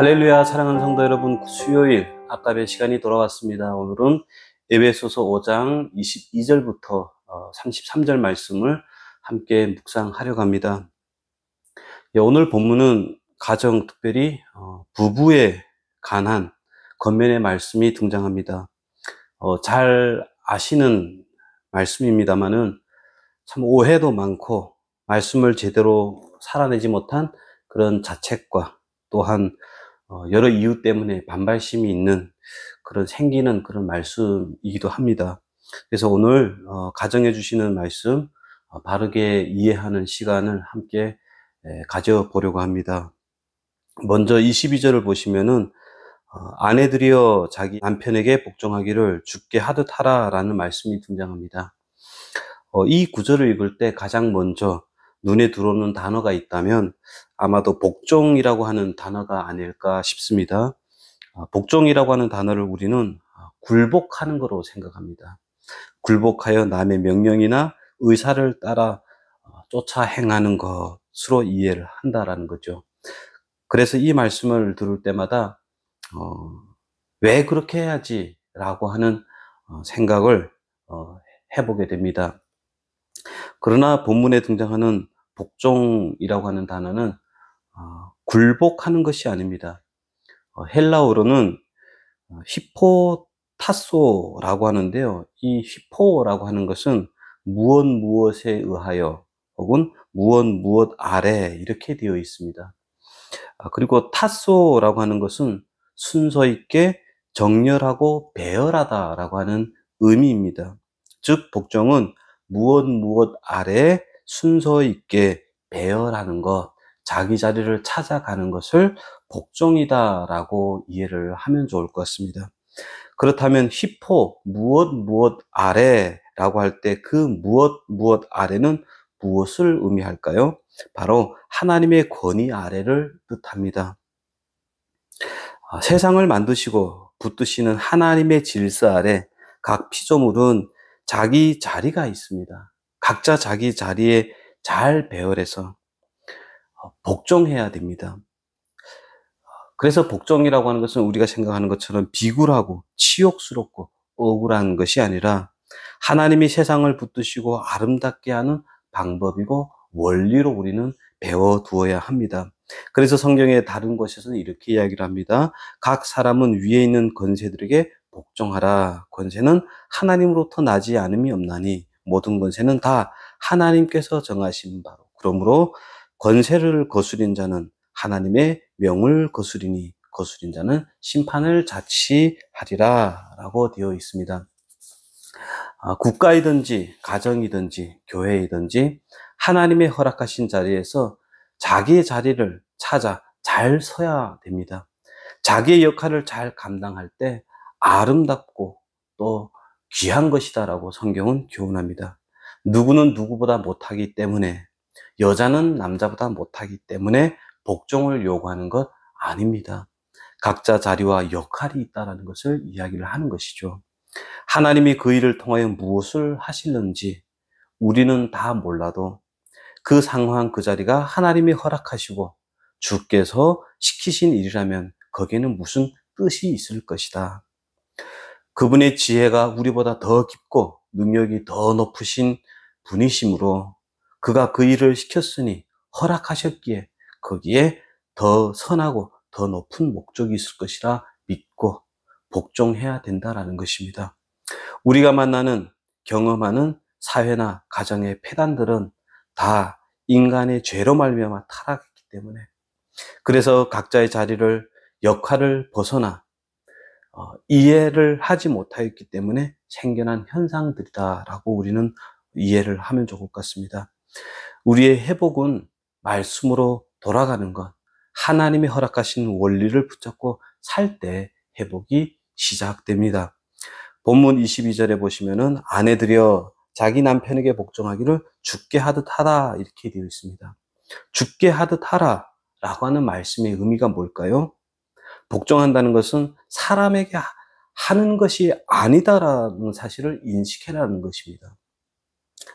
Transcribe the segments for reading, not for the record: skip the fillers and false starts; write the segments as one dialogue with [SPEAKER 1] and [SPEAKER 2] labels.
[SPEAKER 1] 할렐루야. 사랑하는 성도 여러분, 수요일 아까의 시간이 돌아왔습니다. 오늘은 에베소서 5장 22절부터 33절 말씀을 함께 묵상하려고 합니다. 오늘 본문은 가정, 특별히 부부에 관한 겉면의 말씀이 등장합니다. 잘 아시는 말씀입니다만은 참 오해도 많고 말씀을 제대로 살아내지 못한 그런 자책과 또한 여러 이유 때문에 반발심이 있는 생기는 그런 말씀이기도 합니다. 그래서 오늘 가정해 주시는 말씀 바르게 이해하는 시간을 함께 가져보려고 합니다. 먼저 22절을 보시면은 아내들이여 자기 남편에게 복종하기를 주께 하듯 하라라는 말씀이 등장합니다. 이 구절을 읽을 때 가장 먼저 눈에 들어오는 단어가 있다면 아마도 복종이라고 하는 단어가 아닐까 싶습니다. 복종이라고 하는 단어를 우리는 굴복하는 거로 생각합니다. 굴복하여 남의 명령이나 의사를 따라 쫓아 행하는 것으로 이해를 한다라는 거죠. 그래서 이 말씀을 들을 때마다 왜 그렇게 해야지 라고 하는 생각을 해보게 됩니다. 그러나 본문에 등장하는 복종이라고 하는 단어는 굴복하는 것이 아닙니다. 헬라어로는 히포타소라고 하는데요. 이 히포라고 하는 것은 무엇에 의하여 혹은 무엇 아래 이렇게 되어 있습니다. 그리고 타소라고 하는 것은 순서 있게 정렬하고 배열하다라고 하는 의미입니다. 즉 복종은 무엇 아래 순서 있게 배열하는 것, 자기 자리를 찾아가는 것을 복종이다라고 이해를 하면 좋을 것 같습니다. 그렇다면 히포, 무엇 아래라고 할 때 그 무엇 아래는 무엇을 의미할까요? 바로 하나님의 권위 아래를 뜻합니다. 세상을 만드시고 붙드시는 하나님의 질서 아래 각 피조물은 자기 자리가 있습니다. 각자 자기 자리에 잘 배열해서 복종해야 됩니다. 그래서 복종이라고 하는 것은 우리가 생각하는 것처럼 비굴하고 치욕스럽고 억울한 것이 아니라 하나님이 세상을 붙드시고 아름답게 하는 방법이고 원리로 우리는 배워두어야 합니다. 그래서 성경의 다른 곳에서는 이렇게 이야기를 합니다. 각 사람은 위에 있는 권세들에게 복종하라. 권세는 하나님으로부터 나지 않음이 없나니 모든 권세는 다 하나님께서 정하신 바로. 그러므로 권세를 거스린 자는 하나님의 명을 거스리니 거스린 자는 심판을 자취하리라 라고 되어 있습니다. 국가이든지 가정이든지 교회이든지 하나님의 허락하신 자리에서 자기의 자리를 찾아 잘 서야 됩니다. 자기의 역할을 잘 감당할 때 아름답고 또 귀한 것이다라고 성경은 교훈합니다. 누구는 누구보다 못하기 때문에, 여자는 남자보다 못하기 때문에 복종을 요구하는 것 아닙니다. 각자 자리와 역할이 있다는 것을 이야기를 하는 것이죠. 하나님이 그 일을 통하여 무엇을 하시는지 우리는 다 몰라도 그 상황 그 자리가 하나님이 허락하시고 주께서 시키신 일이라면 거기에는 무슨 뜻이 있을 것이다. 그분의 지혜가 우리보다 더 깊고 능력이 더 높으신 분이시므로 그가 그 일을 시켰으니 허락하셨기에 거기에 더 선하고 더 높은 목적이 있을 것이라 믿고 복종해야 된다라는 것입니다. 우리가 만나는 경험하는 사회나 가정의 폐단들은 다 인간의 죄로 말미암아 타락했기 때문에, 그래서 각자의 자리를 역할을 벗어나 이해를 하지 못하였기 때문에 생겨난 현상들이다라고 우리는 이해를 하면 좋을 것 같습니다. 우리의 회복은 말씀으로 돌아가는 것, 하나님이 허락하신 원리를 붙잡고 살 때 회복이 시작됩니다. 본문 22절에 보시면은 아내들이여 자기 남편에게 복종하기를 주께 하듯 하라 이렇게 되어 있습니다. 주께 하듯 하라 라고 하는 말씀의 의미가 뭘까요? 복종한다는 것은 사람에게 하는 것이 아니다라는 사실을 인식해라는 것입니다.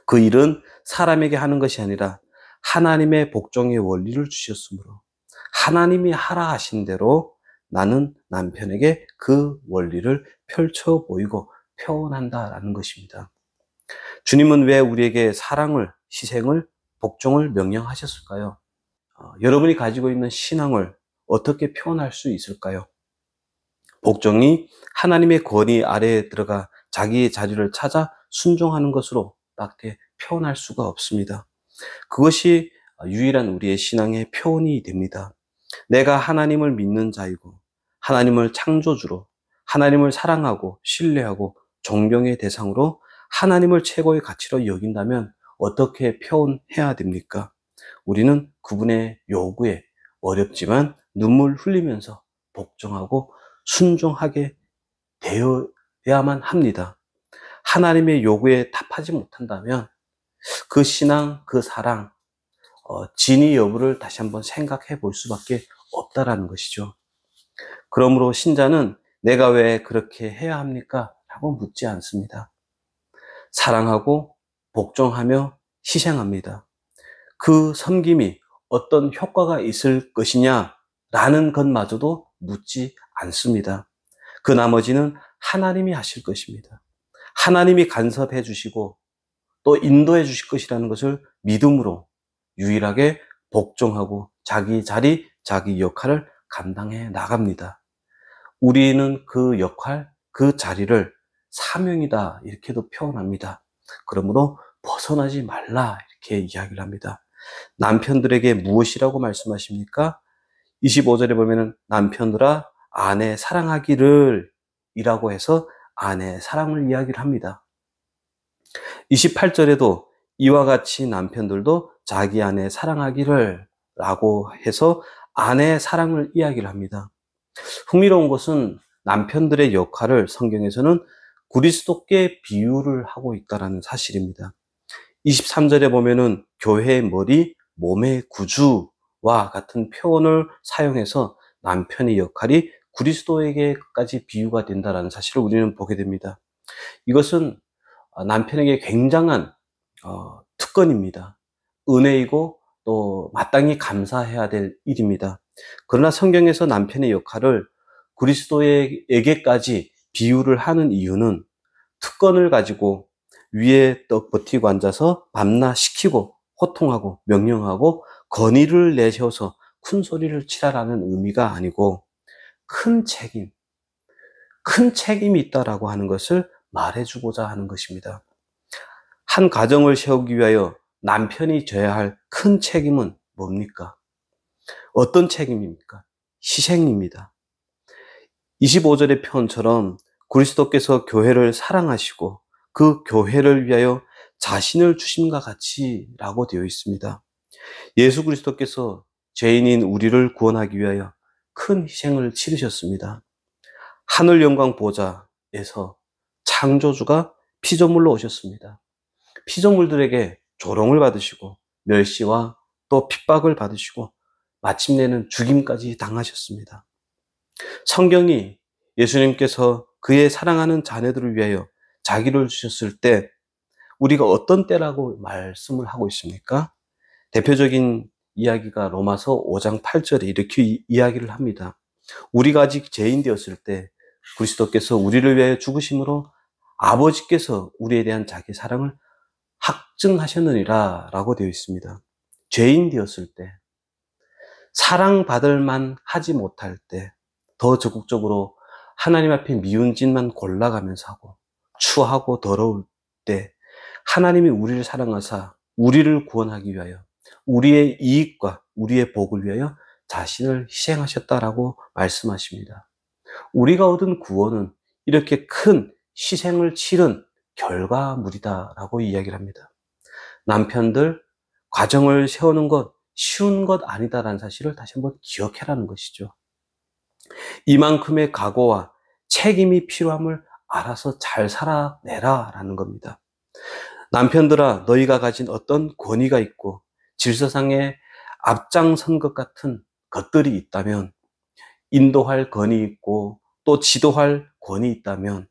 [SPEAKER 1] 그 일은 사람에게 하는 것이 아니라 하나님의 복종의 원리를 주셨으므로 하나님이 하라 하신 대로 나는 남편에게 그 원리를 펼쳐 보이고 표현한다라는 것입니다. 주님은 왜 우리에게 사랑을, 희생을, 복종을 명령하셨을까요? 여러분이 가지고 있는 신앙을 어떻게 표현할 수 있을까요? 복종이 하나님의 권위 아래에 들어가 자기의 자리를 찾아 순종하는 것으로 밖에 표현할 수가 없습니다. 그것이 유일한 우리의 신앙의 표현이 됩니다. 내가 하나님을 믿는 자이고 하나님을 창조주로 하나님을 사랑하고 신뢰하고 존경의 대상으로 하나님을 최고의 가치로 여긴다면 어떻게 표현해야 됩니까? 우리는 그분의 요구에 어렵지만 눈물 흘리면서 복종하고 순종하게 되어야만 합니다. 하나님의 요구에 답하지 못한다면 그 신앙, 그 사랑, 진위 여부를 다시 한번 생각해 볼 수밖에 없다라는 것이죠. 그러므로 신자는 내가 왜 그렇게 해야 합니까? 라고 묻지 않습니다. 사랑하고 복종하며 희생합니다. 그 섬김이 어떤 효과가 있을 것이냐라는 것마저도 묻지 않습니다. 그 나머지는 하나님이 하실 것입니다. 하나님이 간섭해 주시고 또 인도해 주실 것이라는 것을 믿음으로 유일하게 복종하고 자기 자리, 자기 역할을 감당해 나갑니다. 우리는 그 역할, 그 자리를 사명이다 이렇게도 표현합니다. 그러므로 벗어나지 말라 이렇게 이야기를 합니다. 남편들에게 무엇이라고 말씀하십니까? 25절에 보면은 남편들아 아내 사랑하기를 이라고 해서 아내 사랑을 이야기를 합니다. 28절에도 이와 같이 남편들도 자기 아내 사랑하기를 라고 해서 아내의 사랑을 이야기를 합니다. 흥미로운 것은 남편들의 역할을 성경에서는 그리스도께 비유를 하고 있다는 사실입니다. 23절에 보면은 교회의 머리, 몸의 구주와 같은 표현을 사용해서 남편의 역할이 그리스도에게까지 비유가 된다는 사실을 우리는 보게 됩니다. 이것은 남편에게 굉장한 특권입니다. 은혜이고 또 마땅히 감사해야 될 일입니다. 그러나 성경에서 남편의 역할을 그리스도에게까지 비유를 하는 이유는 특권을 가지고 위에 떡 버티고 앉아서 밤낮 시키고 호통하고 명령하고 건의를 내세워서 큰 소리를 치라라는 의미가 아니고 큰 책임이 있다라고 하는 것을 말해주고자 하는 것입니다. 한 가정을 세우기 위하여 남편이 져야 할 큰 책임은 뭡니까? 어떤 책임입니까? 희생입니다. 25절의 표현처럼 그리스도께서 교회를 사랑하시고 그 교회를 위하여 자신을 주심과 같이라고 되어 있습니다. 예수 그리스도께서 죄인인 우리를 구원하기 위하여 큰 희생을 치르셨습니다. 하늘 영광 보좌에서 창조주가 피조물로 오셨습니다. 피조물들에게 조롱을 받으시고 멸시와 또 핍박을 받으시고 마침내는 죽임까지 당하셨습니다. 성경이 예수님께서 그의 사랑하는 자녀들을 위하여 자기를 주셨을 때 우리가 어떤 때라고 말씀을 하고 있습니까? 대표적인 이야기가 로마서 5장 8절에 이렇게 이야기를 합니다. 우리가 아직 죄인 되었을 때 그리스도께서 우리를 위하여 죽으심으로 아버지께서 우리에 대한 자기 사랑을 확증하셨느니라 라고 되어 있습니다. 죄인 되었을 때, 사랑받을 만 하지 못할 때, 더 적극적으로 하나님 앞에 미운 짓만 골라가면서 하고 추하고 더러울 때 하나님이 우리를 사랑하사 우리를 구원하기 위하여 우리의 이익과 우리의 복을 위하여 자신을 희생하셨다라고 말씀하십니다. 우리가 얻은 구원은 이렇게 큰 희생을 치른 결과물이다라고 이야기를 합니다. 남편들 가정을 세우는 것 쉬운 것 아니다라는 사실을 다시 한번 기억해라는 것이죠. 이만큼의 각오와 책임이 필요함을 알아서 잘 살아내라라는 겁니다. 남편들아 너희가 가진 어떤 권위가 있고 질서상의 앞장선 것 같은 것들이 있다면 인도할 권위 있고 또 지도할 권위 있다면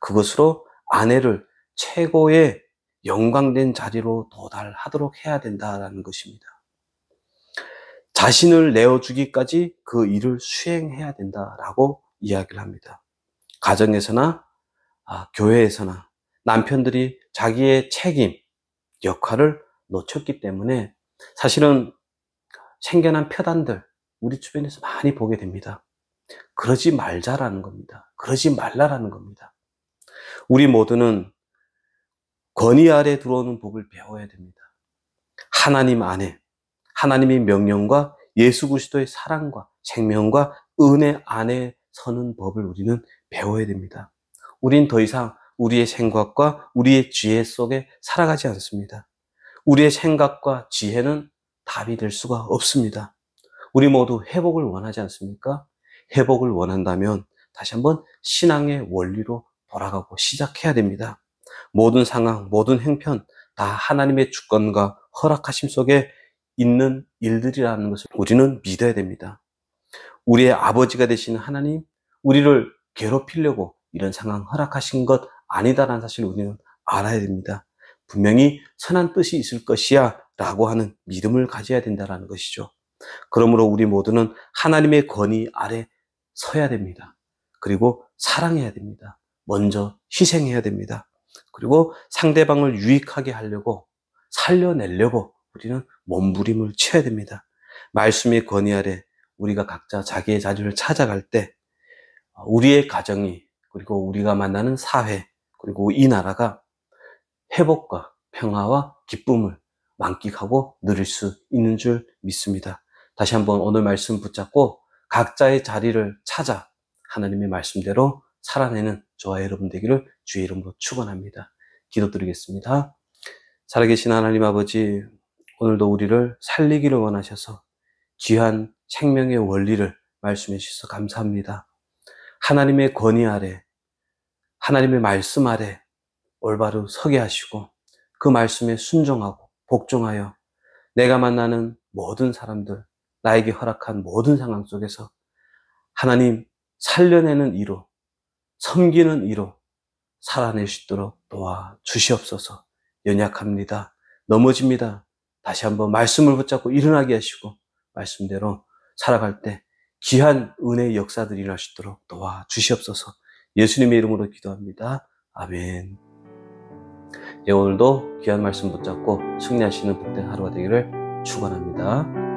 [SPEAKER 1] 그것으로 아내를 최고의 영광된 자리로 도달하도록 해야 된다라는 것입니다. 자신을 내어주기까지 그 일을 수행해야 된다라고 이야기를 합니다. 가정에서나 교회에서나 남편들이 자기의 책임, 역할을 놓쳤기 때문에 사실은 생겨난 폐단들 우리 주변에서 많이 보게 됩니다. 그러지 말자라는 겁니다. 그러지 말라라는 겁니다. 우리 모두는 권위 아래 들어오는 법을 배워야 됩니다. 하나님 안에 하나님의 명령과 예수 그리스도의 사랑과 생명과 은혜 안에 서는 법을 우리는 배워야 됩니다. 우린 더 이상 우리의 생각과 우리의 지혜 속에 살아가지 않습니다. 우리의 생각과 지혜는 답이 될 수가 없습니다. 우리 모두 회복을 원하지 않습니까? 회복을 원한다면 다시 한번 신앙의 원리로 돌아가고 시작해야 됩니다. 모든 상황, 모든 행편 다 하나님의 주권과 허락하심 속에 있는 일들이라는 것을 우리는 믿어야 됩니다. 우리의 아버지가 되시는 하나님, 우리를 괴롭히려고 이런 상황 허락하신 것 아니다라는 사실을 우리는 알아야 됩니다. 분명히 선한 뜻이 있을 것이야 라고 하는 믿음을 가져야 된다는 것이죠. 그러므로 우리 모두는 하나님의 권위 아래 서야 됩니다. 그리고 사랑해야 됩니다. 먼저 희생해야 됩니다. 그리고 상대방을 유익하게 하려고 살려내려고 우리는 몸부림을 쳐야 됩니다. 말씀의 권위 아래 우리가 각자 자기의 자리를 찾아갈 때 우리의 가정이 그리고 우리가 만나는 사회 그리고 이 나라가 회복과 평화와 기쁨을 만끽하고 누릴 수 있는 줄 믿습니다. 다시 한번 오늘 말씀 붙잡고 각자의 자리를 찾아 하나님의 말씀대로 살아내는 저와 여러분 되기를 주의 이름으로 축원합니다. 기도드리겠습니다. 살아계신 하나님 아버지, 오늘도 우리를 살리기를 원하셔서 귀한 생명의 원리를 말씀해 주셔서 감사합니다. 하나님의 권위 아래, 하나님의 말씀 아래 올바로 서게 하시고 그 말씀에 순종하고 복종하여 내가 만나는 모든 사람들, 나에게 허락한 모든 상황 속에서 하나님 살려내는 이로, 섬기는 이로 살아낼 수 있도록 도와주시옵소서. 연약합니다. 넘어집니다. 다시 한번 말씀을 붙잡고 일어나게 하시고 말씀대로 살아갈 때 귀한 은혜의 역사들이 일어날 수 있도록 도와주시옵소서. 예수님의 이름으로 기도합니다. 아멘. 오늘도 귀한 말씀 붙잡고 승리하시는 복된 하루가 되기를 축원합니다.